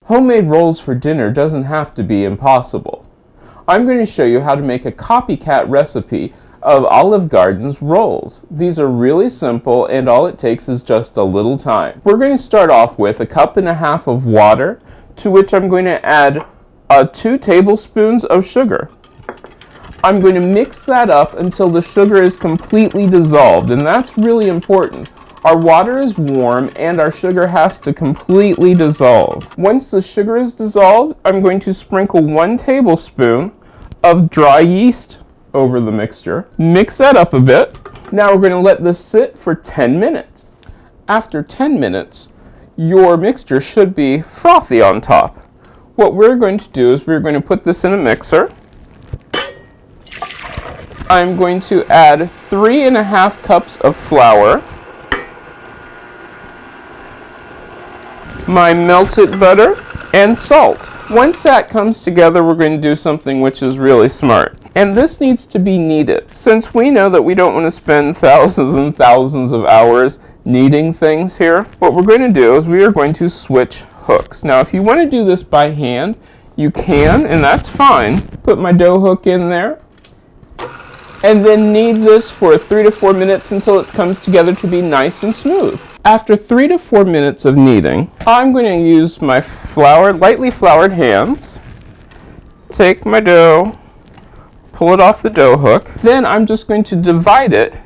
Homemade rolls for dinner doesn't have to be impossible. I'm going to show you how to make a copycat recipe of Olive Garden's rolls. These are really simple and all it takes is just a little time. We're going to start off with 1.5 cups of water, to which I'm going to add 2 tablespoons of sugar. I'm going to mix that up until the sugar is completely dissolved, and that's really important. Our water is warm and our sugar has to completely dissolve. Once the sugar is dissolved, I'm going to sprinkle 1 tablespoon of dry yeast over the mixture. Mix that up a bit. Now we're going to let this sit for 10 minutes. After 10 minutes, your mixture should be frothy on top. What we're going to do is we're going to put this in a mixer. I'm going to add 3.5 cups of flour, my melted butter, and salt. Once that comes together, we're going to do something which is really smart. And this needs to be kneaded. Since we know that we don't want to spend thousands and thousands of hours kneading things here, what we're going to do is we are going to switch hooks. Now, if you want to do this by hand, you can, and that's fine. Put my dough hook in there, and then knead this for 3 to 4 minutes until it comes together to be nice and smooth. After 3 to 4 minutes of kneading, I'm going to use my lightly floured hands, take my dough, pull it off the dough hook. Then I'm just going to divide it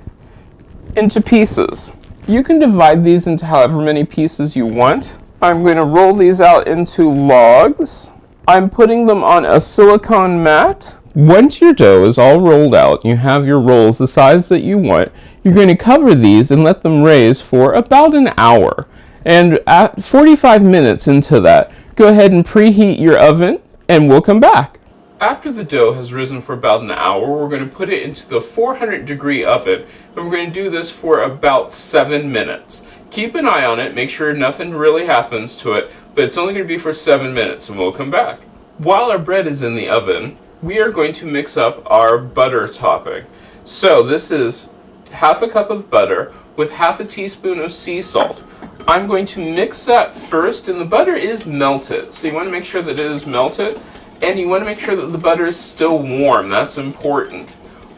into pieces. You can divide these into however many pieces you want. I'm going to roll these out into logs. I'm putting them on a silicone mat. Once your dough is all rolled out, you have your rolls the size that you want, you're going to cover these and let them raise for about an hour. And at 45 minutes into that, go ahead and preheat your oven and we'll come back. After the dough has risen for about an hour, we're going to put it into the 400-degree oven, and we're going to do this for about 7 minutes. Keep an eye on it, make sure nothing really happens to it, but it's only going to be for 7 minutes, and we'll come back. While our bread is in the oven, we are going to mix up our butter topping. So this is 1/2 cup of butter with 1/2 teaspoon of sea salt. I'm going to mix that first, and the butter is melted, so you want to make sure that it is melted. And you want to make sure that the butter is still warm. That's important.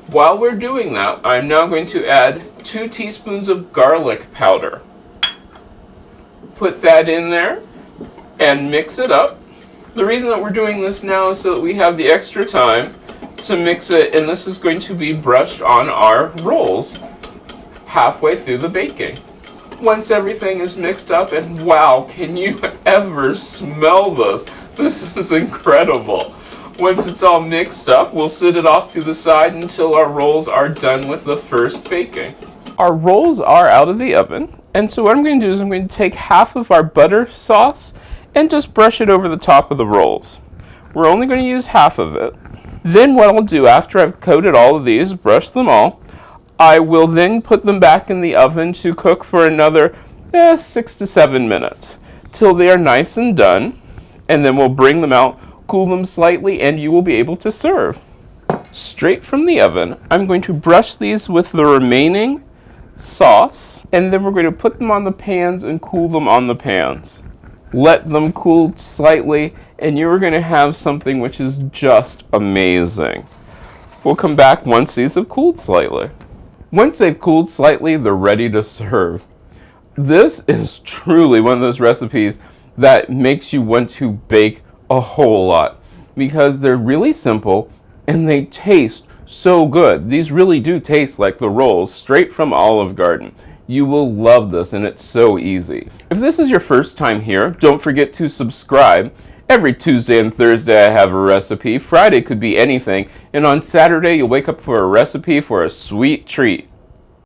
While we're doing that, I'm now going to add 2 teaspoons of garlic powder. Put that in there and mix it up. The reason that we're doing this now is so that we have the extra time to mix it, and this is going to be brushed on our rolls halfway through the baking. Once everything is mixed up, and wow, can you ever smell this? This is incredible. Once it's all mixed up, we'll sit it off to the side until our rolls are done with the first baking. Our rolls are out of the oven, and so what I'm going to do is I'm going to take half of our butter sauce and just brush it over the top of the rolls. We're only going to use half of it. Then what I'll do after I've coated all of these, brush them all, I will then put them back in the oven to cook for another 6 to 7 minutes till they are nice and done. And then we'll bring them out, cool them slightly, and you will be able to serve. Straight from the oven, I'm going to brush these with the remaining sauce, and then we're going to put them on the pans and cool them on the pans. Let them cool slightly, and you're going to have something which is just amazing. We'll come back once these have cooled slightly. Once they've cooled slightly, they're ready to serve. This is truly one of those recipes that makes you want to bake a whole lot because they're really simple and they taste so good. These really do taste like the rolls straight from Olive Garden. You will love this, and it's so easy. If this is your first time here, don't forget to subscribe. Every Tuesday and Thursday I have a recipe. Friday could be anything, and on Saturday you'll wake up for a recipe for a sweet treat.